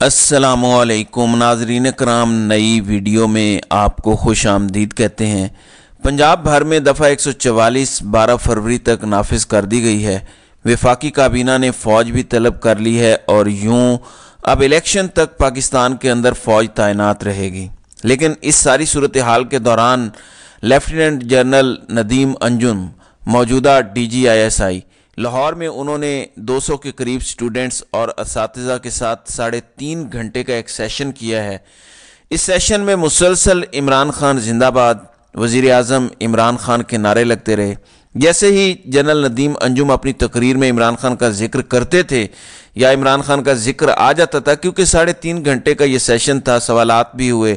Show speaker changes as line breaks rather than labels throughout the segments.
السلام علیکم ناظرین کرام، نئی ویڈیو میں آپ کو خوش آمدید کہتے ہیں۔ پنجاب بھر میں دفعہ 144 12 فروری تک نافذ کر دی گئی ہے۔ وفاقی کابینہ نے فوج بھی طلب کر لی ہے اور یوں اب الیکشن تک پاکستان کے اندر فوج تعینات رہے گی۔ لیکن اس ساری صورتحال کے دوران لیفٹیننٹ جنرل ندیم انجم، موجودہ DGISI لاہور میں، انہوں نے 200 کے قریب سٹوڈنٹس اور اساتذہ کے ساتھ 3.5 گھنٹے کا ایک سیشن کیا ہے۔ اس سیشن میں مسلسل عمران خان زندہ باد، وزیر اعظم عمران خان کے نعرے لگتے رہے۔ جیسے ہی جنرل ندیم انجم اپنی تقریر میں عمران خان کا ذکر کرتے تھے یا عمران خان کا ذکر آ جاتا تھا، کیونکہ 3.5 گھنٹے کا یہ سیشن تھا، سوالات بھی ہوئے،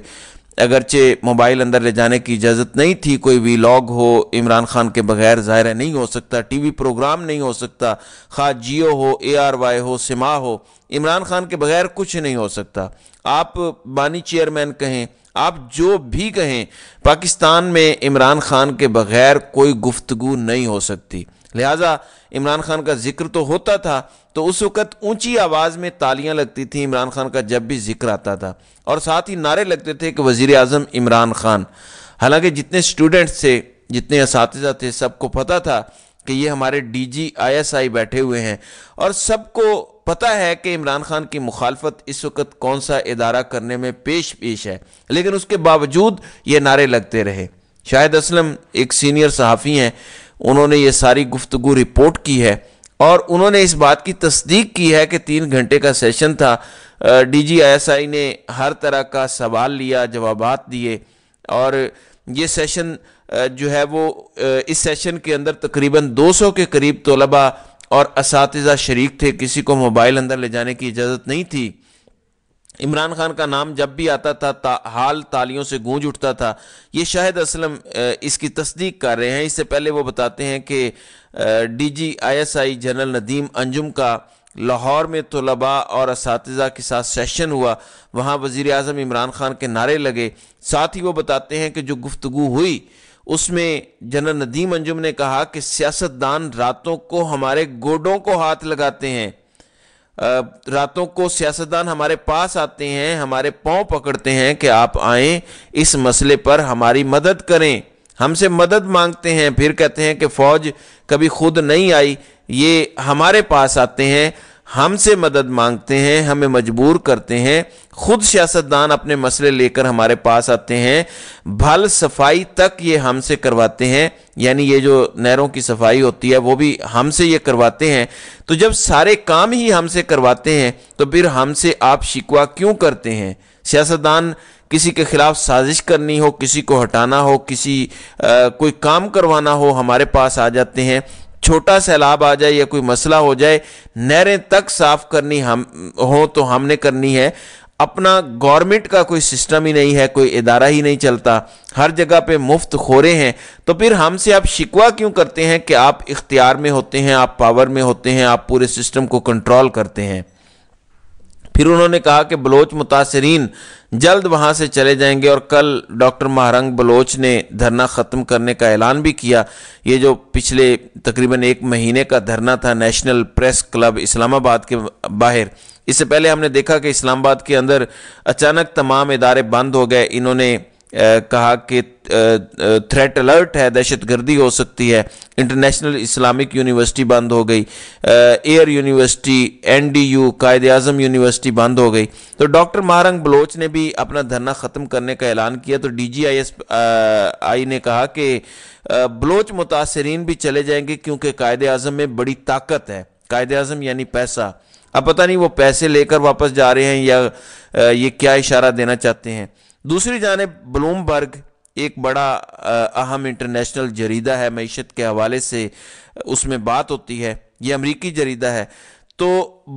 اگرچہ موبائل اندر لے جانے کی اجازت نہیں تھی، کوئی ویلاگ ہو عمران خان کے بغیر ظاہر ہے نہیں ہو سکتا، ٹی وی پروگرام نہیں ہو سکتا، خواہ جیو ہو، ARY ہو، سما ہو، عمران خان کے بغیر کچھ نہیں ہو سکتا۔ آپ بانی چیئرمین کہیں، آپ جو بھی کہیں، پاکستان میں عمران خان کے بغیر کوئی گفتگو نہیں ہو سکتی۔ لہٰذا عمران خان کا ذکر تو ہوتا تھا، تو اس وقت اونچی آواز میں تالیاں لگتی تھیں عمران خان کا جب بھی ذکر آتا تھا، اور ساتھ ہی نعرے لگتے تھے کہ وزیر اعظم عمران خان۔ حالانکہ جتنے سٹوڈنٹس تھے، جتنے اساتذہ تھے، سب کو پتہ تھا کہ یہ ہمارے DGISI بیٹھے ہوئے ہیں، اور سب کو پتہ ہے کہ عمران خان کی مخالفت اس وقت کون سا ادارہ کرنے میں پیش ہے، لیکن اس کے باوجود یہ نعرے لگتے رہے۔ شاہد اسلم ایک سینئر صحافی ہیں، انہوں نے یہ ساری گفتگو رپورٹ کی ہے، اور انہوں نے اس بات کی تصدیق کی ہے کہ 3 گھنٹے کا سیشن تھا۔ DGISI نے ہر طرح کا سوال لیا، جوابات دیے، اور یہ سیشن جو ہے وہ اس سیشن کے اندر تقریباً 200 کے قریب طلباء اور اساتذہ شریک تھے، کسی کو موبائل اندر لے جانے کی اجازت نہیں تھی۔ عمران خان کا نام جب بھی آتا تھا حال تالیوں سے گونج اٹھتا تھا۔ یہ شاہد اسلم اس کی تصدیق کر رہے ہیں۔ اس سے پہلے وہ بتاتے ہیں کہ DGISI جنرل ندیم انجم کا لاہور میں طلباء اور اساتذہ کے ساتھ سیشن ہوا، وہاں وزیر اعظم عمران خان کے نعرے لگے۔ ساتھ ہی وہ بتاتے ہیں کہ جو گفتگو ہوئی اس میں جنرل ندیم انجم نے کہا کہ سیاستدان راتوں کو ہمارے گوڈوں کو ہاتھ لگاتے ہیں، راتوں کو سیاستدان ہمارے پاس آتے ہیں، ہمارے پاؤں پکڑتے ہیں کہ آپ آئیں، اس مسئلے پر ہماری مدد کریں، ہم سے مدد مانگتے ہیں، پھر کہتے ہیں کہ فوج کبھی خود نہیں آئی، یہ ہمارے پاس آتے ہیں، ہم سے مدد مانگتے ہیں، ہمیں مجبور کرتے ہیں، خود سیاستدان اپنے مسئلے لے کر ہمارے پاس آتے ہیں، بھل صفائی تک یہ ہم سے کرواتے ہیں، یعنی یہ جو نہروں کی صفائی ہوتی ہے وہ بھی ہم سے یہ کرواتے ہیں۔ تو جب سارے کام ہی ہم سے کرواتے ہیں تو پھر ہم سے آپ شکوہ کیوں کرتے ہیں؟ سیاستدان کسی کے خلاف سازش کرنی ہو، کسی کو ہٹانا ہو، کوئی کام کروانا ہو، ہمارے پاس آ جاتے ہیں، چھوٹا سیلاب آ جائے یا کوئی مسئلہ ہو جائے، نہریں تک صاف کرنی ہو تو ہم نے کرنی ہے۔ اپنا گورنمنٹ کا کوئی سسٹم ہی نہیں ہے، کوئی ادارہ ہی نہیں چلتا، ہر جگہ پہ مفت خورے ہیں، تو پھر ہم سے آپ شکوہ کیوں کرتے ہیں کہ آپ اختیار میں ہوتے ہیں، آپ پاور میں ہوتے ہیں، آپ پورے سسٹم کو کنٹرول کرتے ہیں؟ پھر انہوں نے کہا کہ بلوچ متاثرین جلد وہاں سے چلے جائیں گے، اور کل ڈاکٹر مہرنگ بلوچ نے دھرنا ختم کرنے کا اعلان بھی کیا۔ یہ جو پچھلے تقریباً 1 مہینے کا دھرنا تھا نیشنل پریس کلب اسلام آباد کے باہر، اس سے پہلے ہم نے دیکھا کہ اسلام آباد کے اندر اچانک تمام ادارے بند ہو گئے۔ انہوں نے کہا کہ تھریٹ الرٹ ہے، دہشت گردی ہو سکتی ہے۔ انٹرنیشنل اسلامک یونیورسٹی بند ہو گئی، year university, NDU، Quaid Azam university بند ہو گئی۔ تو ڈاکٹر مہرنگ بلوچ نے بھی اپنا دھرنا ختم کرنے کا اعلان کیا۔ تو DGISI نے کہا کہ بلوچ متاثرین بھی چلے جائیں گے، کیونکہ قائد اعظم میں بڑی طاقت ہے۔ قائد اعظم یعنی پیسہ۔ اب پتہ نہیں وہ پیسے لے کر واپس جا رہے ہیں یا یہ کیا اشارہ دینا چاہتے ہیں۔ دوسری جانب بلوم برگ ایک بڑا اہم انٹرنیشنل جریدہ ہے، معیشت کے حوالے سے اس میں بات ہوتی ہے، یہ امریکی جریدہ ہے۔ تو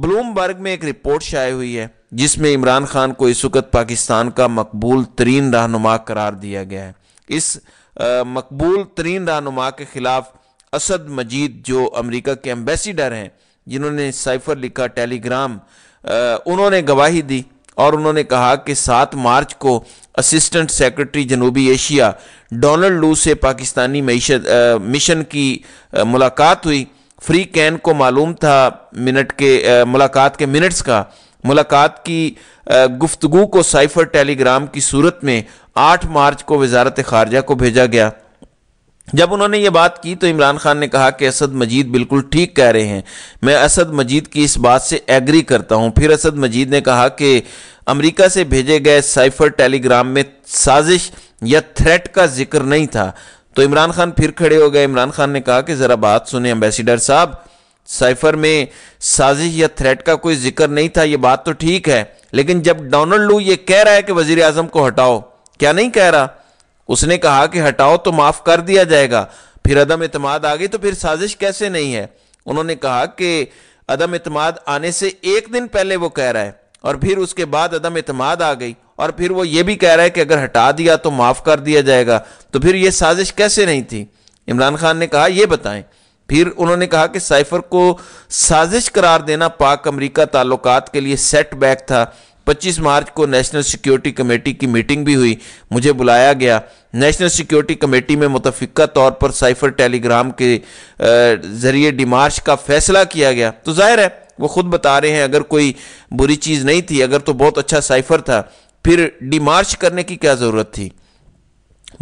بلوم برگ میں ایک رپورٹ شائع ہوئی ہے جس میں عمران خان کو اس وقت پاکستان کا مقبول ترین رہنما قرار دیا گیا ہے۔ اس مقبول ترین رہنما کے خلاف اسد مجید جو امریکہ کے ایمبیسیڈر ہیں، جنہوں نے سائفر لکھا، ٹیلی گرام، انہوں نے گواہی دی، اور انہوں نے کہا کہ 7 مارچ کو اسسٹنٹ سیکرٹری جنوبی ایشیا ڈونلڈ لو سے پاکستانی مشن کی ملاقات ہوئی۔ فری کین کو معلوم تھا ملاقات کے منٹس کا، मुलाकात की गुफ्तगू को साइफर टेलीग्राम की सूरत में 8 मार्च को वजारत खारजा को भेजा गया। जब उन्होंने ये बात की तो इमरान खान ने कहा कि असद मजीद बिल्कुल ठीक कह रहे हैं, मैं असद मजीद की इस बात से एग्री करता हूं। फिर असद मजीद ने कहा कि अमेरिका से भेजे गए साइफर टेलीग्राम में साजिश या थ्रेट का जिक्र नहीं था। तो इमरान खान फिर खड़े हो गए। इमरान खान ने कहा कि ज़रा बात सुने एम्बेसडर साहब, साइफर में साजिश या थ्रेट का कोई जिक्र नहीं था, ये बात तो ठीक है, लेकिन जब डोनाल्ड लू ये कह रहा है कि वजीर आजम को हटाओ, क्या नहीं कह रहा? उसने कहा कि हटाओ तो माफ कर दिया जाएगा, फिर अदम एतमाद आ गई तो फिर साजिश कैसे नहीं है? उन्होंने कहा कि अदम एतमाद आने से एक दिन पहले वो कह रहा है और फिर उसके बाद अदम एतमाद आ गई और फिर वो ये भी कह रहा है कि अगर हटा दिया तो माफ कर दिया जाएगा, तो फिर ये साजिश कैसे नहीं थी? इमरान खान ने कहा ये बताएं। फिर उन्होंने कहा कि साइफर को साजिश करार देना पाक अमेरिका ताल्लुकात के लिए सेट बैक था। 25 मार्च को नेशनल सिक्योरिटी कमेटी की मीटिंग भी हुई, मुझे बुलाया गया। नेशनल सिक्योरिटी कमेटी में मुतफिका तौर पर साइफर टेलीग्राम के जरिए डिमार्च का फैसला किया गया। तो जाहिर है वो खुद बता रहे हैं अगर कोई बुरी चीज़ नहीं थी, अगर तो बहुत अच्छा साइफर था, फिर डिमार्च करने की क्या ज़रूरत थी?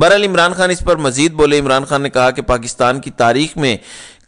बहरहाल इमरान खान इस पर मजीद बोले। इमरान खान ने कहा कि पाकिस्तान की तारीख में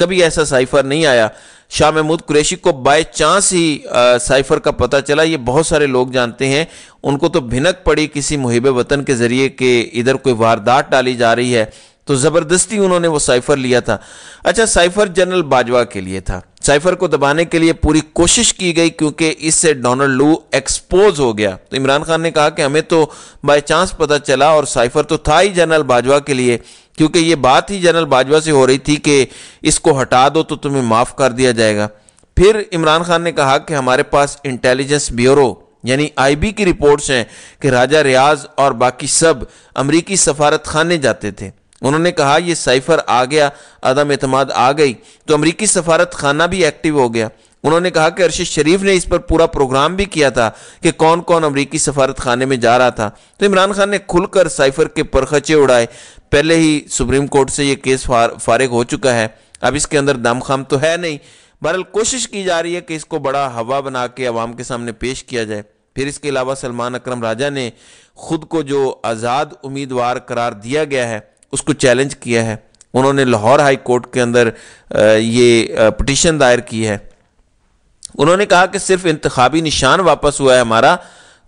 कभी ऐसा साइफर नहीं आया। शाह महमूद कुरैशी को बाय चांस ही साइफर का पता चला, ये बहुत सारे लोग जानते हैं। उनको तो भिनक पड़ी किसी मुहिब वतन के जरिए कि इधर कोई वारदात डाली जा रही है, तो ज़बरदस्ती उन्होंने वो साइफर लिया था। अच्छा, साइफर जनरल बाजवा के लिए था। साइफर को दबाने के लिए पूरी कोशिश की गई क्योंकि इससे डोनाल्ड लू एक्सपोज हो गया। तो इमरान खान ने कहा कि हमें तो बाय चांस पता चला और साइफर तो था ही जनरल बाजवा के लिए, क्योंकि ये बात ही जनरल बाजवा से हो रही थी कि इसको हटा दो तो तुम्हें माफ़ कर दिया जाएगा। फिर इमरान खान ने कहा कि हमारे पास इंटेलिजेंस ब्यूरो यानी IB की रिपोर्ट्स हैं कि राजा रियाज और बाकी सब अमरीकी सफारत खाने जाते थे। उन्होंने कहा ये साइफर आ गया, अदम एतमाद आ गई तो अमरीकी सफारत खाना भी एक्टिव हो गया। उन्होंने कहा कि अरशद शरीफ ने इस पर पूरा प्रोग्राम भी किया था कि कौन कौन अमरीकी सफारत खाने में जा रहा था। तो इमरान खान ने खुलकर साइफर के परखचे उड़ाए। पहले ही सुप्रीम कोर्ट से ये केस फारिग हो चुका है, अब इसके अंदर दमखम तो है नहीं। बहरहाल कोशिश की जा रही है कि इसको बड़ा हवा बना के अवाम के सामने पेश किया जाए। फिर इसके अलावा सलमान अकरम राजा ने खुद को जो आज़ाद उम्मीदवार करार दिया गया है उसको चैलेंज किया है। उन्होंने लाहौर हाई कोर्ट के अंदर ये पिटीशन दायर की है। उन्होंने कहा कि सिर्फ इंतखाबी निशान वापस हुआ है हमारा,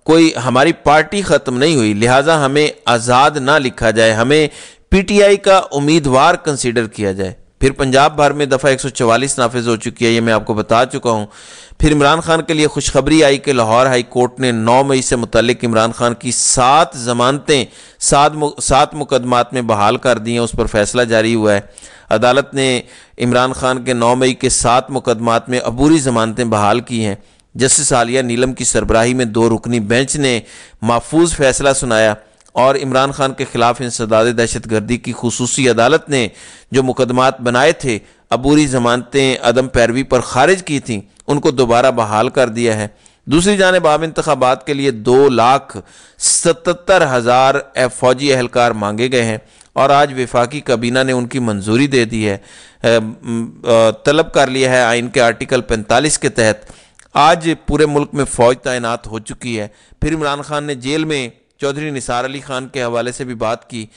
कोई हमारी पार्टी ख़त्म नहीं हुई, लिहाजा हमें आज़ाद ना लिखा जाए, हमें PTI का उम्मीदवार कंसीडर किया जाए। फिर पंजाब भर में दफ़ा 144 नाफिज हो चुकी है, ये मैं आपको बता चुका हूँ। फिर इमरान खान के लिए खुशखबरी आई कि लाहौर हाई कोर्ट ने 9 मई से मुतल्लिक इमरान खान की 7 जमानतें 7 मुकदमात में बहाल कर दी हैं, उस पर फैसला जारी हुआ है। अदालत ने इमरान खान के 9 मई के 7 मुकदमात में अबूरी जमानतें बहाल की हैं। जस्टिस आलिया नीलम की सरबराही में 2 रुकनी बेंच ने महफूज फैसला सुनाया और इमरान खान के खिलाफ इंसदाद दहशत गर्दी की खुसूसी अदालत ने जो मुकदमात बनाए थे, अबूरी जमानतें अदम पैरवी पर खारिज की थी, उनको दोबारा बहाल कर दिया है। दूसरी जानिब आम इंतखाबात के लिए 2,77,000 फौजी एहलकार मांगे गए हैं और आज वफाकी काबीना ने उनकी मंजूरी दे दी है, तलब कर लिया है आइन के आर्टिकल 45 के तहत। आज पूरे मुल्क में फ़ौज तैनात हो चुकी है। फिर इमरान खान ने जेल में चौधरी निसार अली खान के हवाले से भी बात की।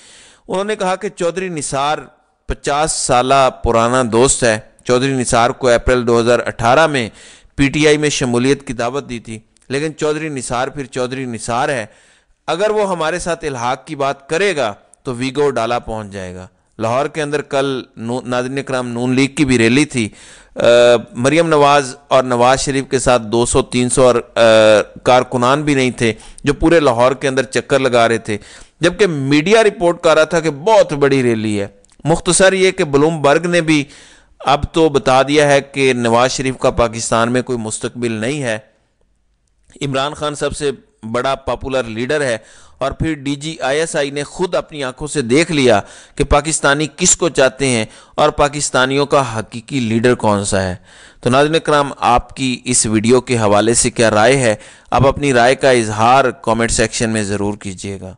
उन्होंने कहा कि चौधरी निसार 50 साल पुराना दोस्त है। चौधरी निसार को अप्रैल 2018 में PTI में शमूलियत की दावत दी थी, लेकिन चौधरी निसार फिर चौधरी निसार है। अगर वो हमारे साथ इल्हाक की बात करेगा तो वीगो डाला पहुंच जाएगा। लाहौर के अंदर कल नाज़रीन कराम नून लीग की भी रैली थी। मरियम नवाज़ और नवाज शरीफ के साथ 200-300 और कारकुनान भी नहीं थे जो पूरे लाहौर के अंदर चक्कर लगा रहे थे, जबकि मीडिया रिपोर्ट कर रहा था कि बहुत बड़ी रैली है। मुख्तसर ये कि ब्लूमबर्ग ने भी अब तो बता दिया है कि नवाज शरीफ का पाकिस्तान में कोई मुस्तकबिल नहीं है। इमरान खान सबसे बड़ा पॉपुलर लीडर है और फिर DG ISI ने खुद अपनी आंखों से देख लिया कि पाकिस्तानी किसको चाहते हैं और पाकिस्तानियों का हकीकी लीडर कौन सा है। तो नाज़रीन कराम, आपकी इस वीडियो के हवाले से क्या राय है? आप अपनी राय का इजहार कमेंट सेक्शन में ज़रूर कीजिएगा।